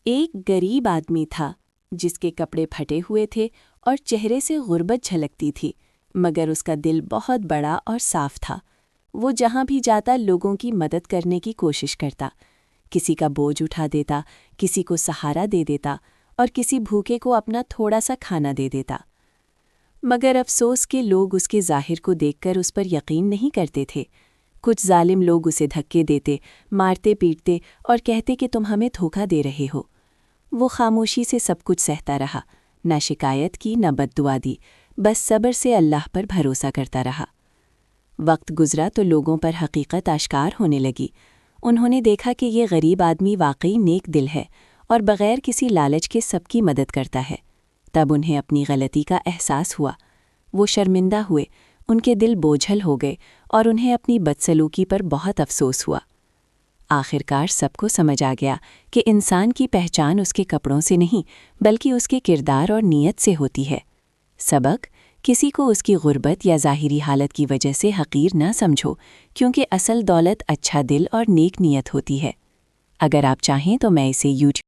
ایک غریب آدمی تھا جس کے کپڑے پھٹے ہوئے تھے اور چہرے سے غربت جھلکتی تھی، مگر اس کا دل بہت بڑا اور صاف تھا۔ وہ جہاں بھی جاتا لوگوں کی مدد کرنے کی کوشش کرتا، کسی کا بوجھ اٹھا دیتا، کسی کو سہارا دے دیتا اور کسی بھوکے کو اپنا تھوڑا سا کھانا دے دیتا۔ مگر افسوس کہ لوگ اس کے ظاہر کو دیکھ کر اس پر یقین نہیں کرتے تھے۔ کچھ ظالم لوگ اسے دھکے دیتے، مارتے پیٹتے اور کہتے کہ تم ہمیں دھوکا دے رہے ہو۔ وہ خاموشی سے سب کچھ سہتا رہا، نہ شکایت کی نہ بد دعا دی، بس صبر سے اللہ پر بھروسہ کرتا رہا۔ وقت گزرا تو لوگوں پر حقیقت آشکار ہونے لگی۔ انہوں نے دیکھا کہ یہ غریب آدمی واقعی نیک دل ہے اور بغیر کسی لالچ کے سب کی مدد کرتا ہے۔ تب انہیں اپنی غلطی کا احساس ہوا۔ وہ شرمندہ ہوئے، ان کے دل بوجھل ہو گئے اور انہیں اپنی بدسلوکی پر بہت افسوس ہوا۔ آخرکار سب کو سمجھ آ گیا کہ انسان کی پہچان اس کے کپڑوں سے نہیں بلکہ اس کے کردار اور نیت سے ہوتی ہے۔ سبق: کسی کو اس کی غربت یا ظاہری حالت کی وجہ سے حقیر نہ سمجھو، کیونکہ اصل دولت اچھا دل اور نیک نیت ہوتی ہے۔ اگر آپ چاہیں تو میں اسے YouTube